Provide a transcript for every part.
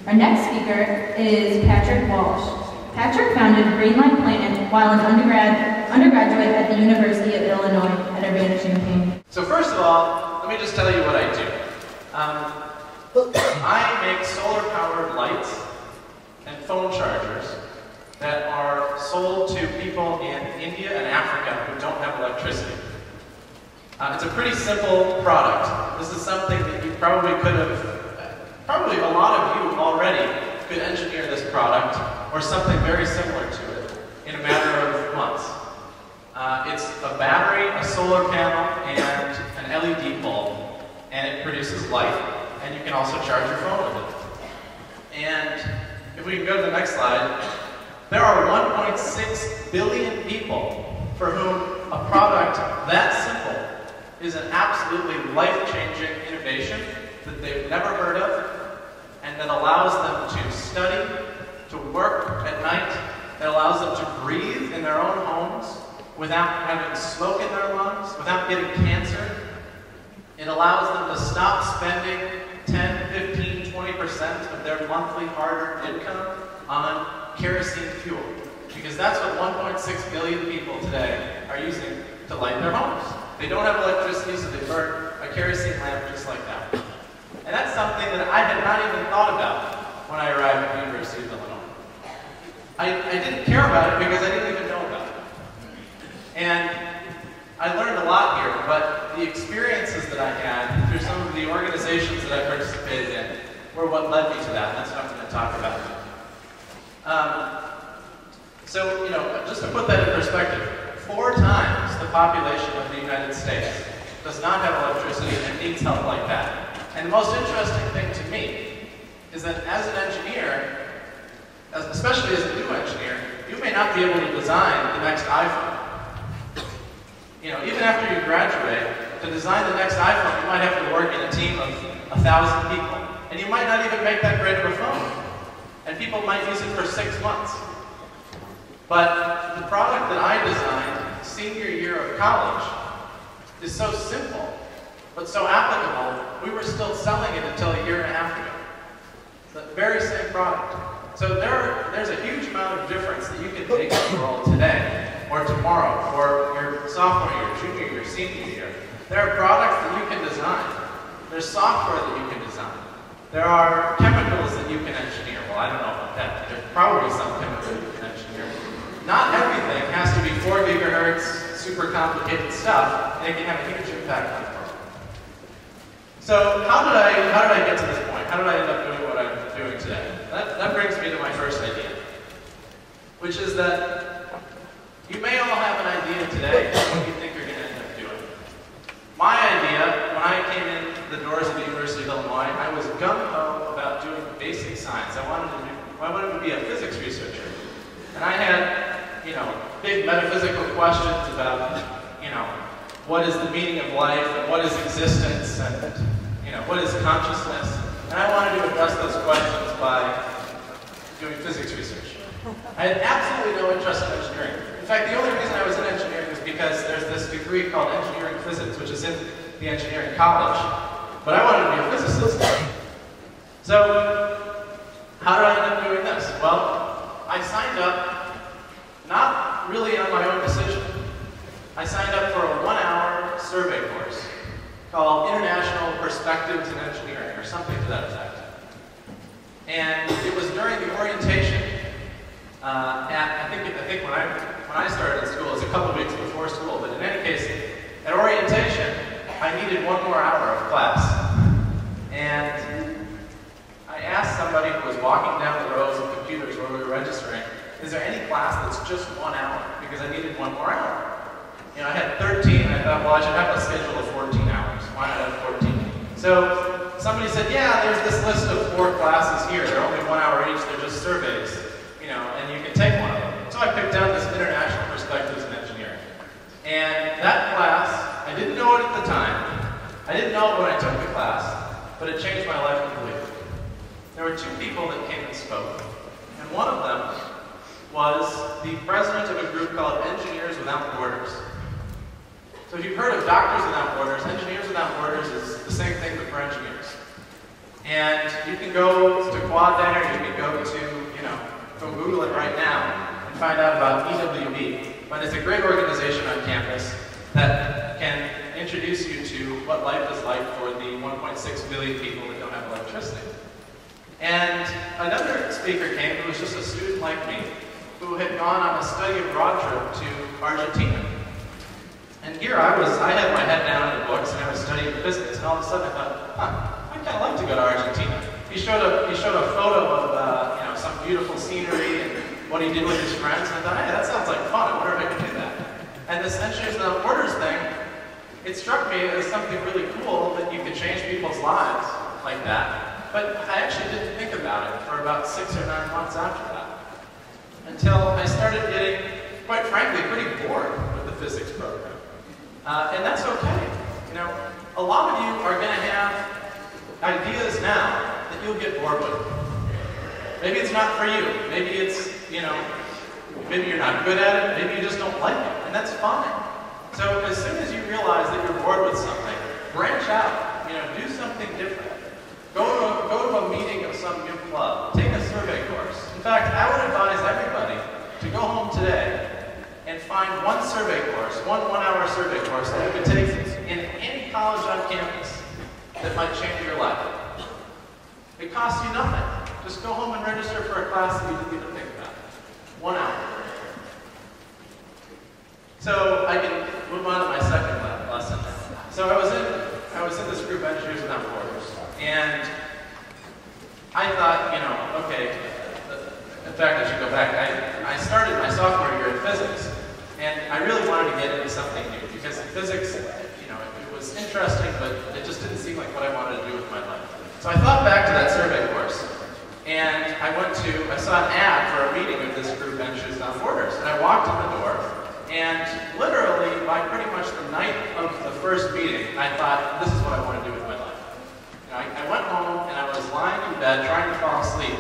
Our next speaker is Patrick Walsh. Patrick founded Greenlight Planet while an undergraduate at the University of Illinois at Urbana-Champaign. So first of all, let me just tell you what I do. I make solar-powered lights and phone chargers that are sold to people in India and Africa who don't have electricity. It's a pretty simple product. This is something that you probably could have, probably a lot of you already could engineer this product or something very similar to it in a matter of months. It's a battery, a solar panel, and an LED bulb, and it produces light, and you can also charge your phone with it. And if we can go to the next slide, there are 1.6 billion people for whom a product that simple is an absolutely life-changing innovation that they've never heard of, and that allows them to study, to work at night, that allows them to breathe in their own homes without having smoke in their lungs, without getting cancer. It allows them to stop spending 10, 15, 20% of their monthly hard-earned income on kerosene fuel, because that's what 1.6 billion people today are using to light their homes. They don't have electricity, so they burn a kerosene lamp just like that. And that's something that I had not even thought about when I arrived at the University of Illinois. I didn't care about it because I didn't even know about it. And I learned a lot here, but the experiences that I had through some of the organizations that I participated in were what led me to that, and that's what I'm going to talk about. So, you know, just to put that in perspective, 4 times the population of the United States does not have electricity and needs help like that. And the most interesting thing to me is that as an engineer, especially as a new engineer, you may not be able to design the next iPhone. You know, even after you graduate, to design the next iPhone, you might have to work in a team of 1,000 people. And you might not even make that great of a phone. And people might use it for 6 months. But the product that I designed senior year of college is so simple, but so applicable, we were still selling it until a year and a half ago. The very same product. So there's a huge amount of difference that you can make in the world today, or tomorrow, or your sophomore year, junior year, senior year. There are products that you can design. There's software that you can design. There are chemicals that you can engineer. Well, I don't know about that. There's probably some chemicals you can engineer. Not everything has to be 4 gigahertz, super complicated stuff, and it can have a huge impact on the world. So how did I get to this point? How did I end up doing what I'm doing today? That brings me to my first idea, which is that you may all have an idea today of what you think you're going to end up doing. My idea, when I came in the doors of the University of Illinois, I was gung-ho about doing basic science. I wanted to be a physics researcher. And I had, you know, big metaphysical questions about, you know, what is the meaning of life, and what is existence, and, you know, what is consciousness. And I wanted to address those questions by doing physics research. I had absolutely no interest in engineering. In fact, the only reason I was in engineering was because there's this degree called engineering physics, which is in the engineering college. But I wanted to be a physicist. So, how did I end up doing this? Well, I signed up, not really on my own decision. I signed up for a 1-hour survey course called International Perspectives in Engineering, or something to that effect. And it was during the orientation, I think when I started in school, it was a couple of weeks before school, but in any case, at orientation, I needed 1 more hour of class. And I asked somebody who was walking down the rows of computers where we were registering, is there any class that's just 1 hour? Because I needed 1 more hour. You know, I had 13, and I thought, well, I should have a schedule of 14 hours. Why not have 14? So somebody said, yeah, there's this list of 4 classes here. They're only 1 hour each. They're just surveys, you know, and you can take one of them. So I picked out this International Perspectives in Engineering. And that class, I didn't know it at the time. I didn't know it when I took the class, but it changed my life completely. There were 2 people that came and spoke, and one of them was the president of a group called Engineers Without Borders. So if you've heard of Doctors Without Borders, Engineers Without Borders is the same thing but for engineers. And you can go to Quad Day, or you can go to, go Google it right now and find out about EWB. But it's a great organization on campus that can introduce you to what life is like for the 1.6 billion people that don't have electricity. And another speaker came who was just a student like me, who had gone on a study abroad trip to Argentina. And here I had my head down in the books and I was studying physics, and all of a sudden I thought, I'd kind of like to go to Argentina. He showed a photo of some beautiful scenery and what he did with his friends, and I thought, hey, that sounds like fun. I wonder if I can do that. And this Entries Without Borders thing, it struck me as something really cool that you could change people's lives like that. But I actually didn't think about it for about 6 or 9 months after that, until I started getting, quite frankly, pretty bored with the physics program. And that's okay. A lot of you are going to have ideas now that you'll get bored with. Maybe it's not for you. Maybe it's, maybe you're not good at it. Maybe you just don't like it, and that's fine. So as soon as you realize that you're bored with something, branch out. Do something different. Go to a meeting of some new club. Take a survey course. In fact, I would advise everybody to go home today and find one survey course, one one-hour survey course that you could take in any college on campus that might change your life. It costs you nothing. Just go home and register for a class that you didn't even think about. 1 hour. So I can move on to my second lesson. So I was in this group, Engineers Without Borders, and I thought, okay, in fact, I should go back. I started my sophomore year in physics, and I really wanted to get into something new, because physics, it was interesting, but it just didn't seem like what I wanted to do with my life. So I thought back to that survey course, and I saw an ad for a meeting of this group, Engineers Without Borders, and I walked in the door, and literally, by pretty much the night of the first meeting, I thought, this is what I want to do with my life. I went home, and I was lying in bed, trying to fall asleep,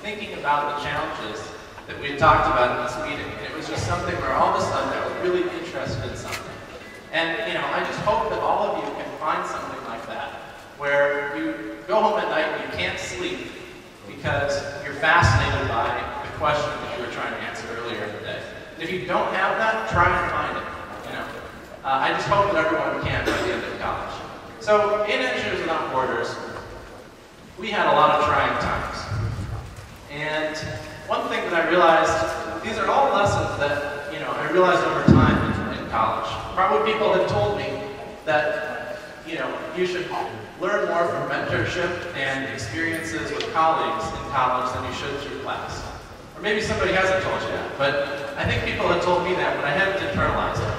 thinking about the challenges that we had talked about in this meeting. And it was just something where all of a sudden I was really interested in something. And I just hope that all of you can find something like that, where you go home at night and you can't sleep because you're fascinated by the question that you were trying to answer earlier in the day. And if you don't have that, try and find it. I just hope that everyone can by the end of college. So in Engineers Without Borders, we had a lot of trying times. And one thing that I realized, these are all lessons that, I realized over time in college. Probably people have told me that, you should learn more from mentorship and experiences with colleagues in college than you should through class. Or maybe somebody hasn't told you that, but I think people have told me that, but I haven't internalized it.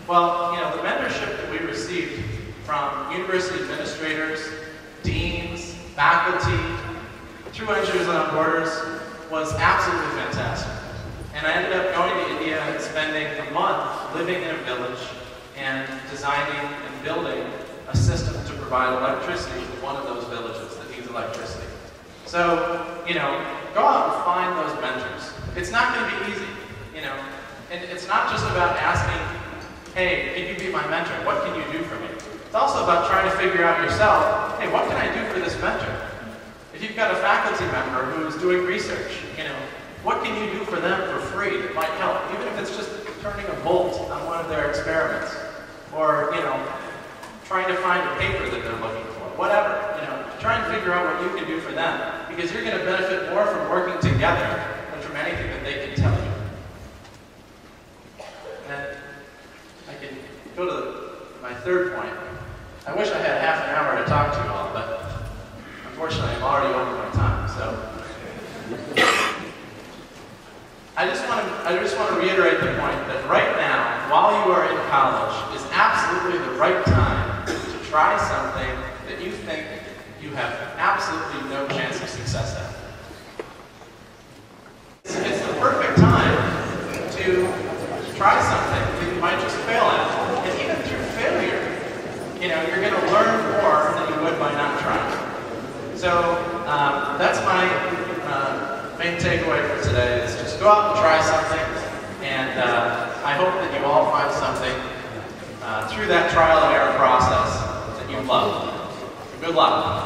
Well, the mentorship that we received from university administrators, deans, faculty, through Engineers Without Borders was absolutely fantastic. And I ended up going to India and spending a month living in a village and designing and building a system to provide electricity to one of those villages that needs electricity. So, go out and find those mentors. It's not going to be easy, and it's not just about asking, hey, can you be my mentor? What can you do for me? It's also about trying to figure out yourself, hey, what can I do for this mentor? If you've got a faculty member who's doing research, what can you do for them for free that might help? Even if it's just turning a bolt on one of their experiments, or trying to find a paper that they're looking for, whatever. Try and figure out what you can do for them, because you're going to benefit more from working together than from anything that they can tell you. And I can go to my third point. I wish I had half an hour to talk to you all, but unfortunately, I'm already over my time, so. I just want to reiterate the point that right now, while you are in college, is absolutely the right time to try something that you think you have absolutely no chance of success at. It's the perfect time to try something that you might just fail at. And even through failure, you're going to learn more than you would by not trying. So that's my main takeaway for today, is just go out and try something, and I hope that you all find something through that trial and error process that you love. Good luck.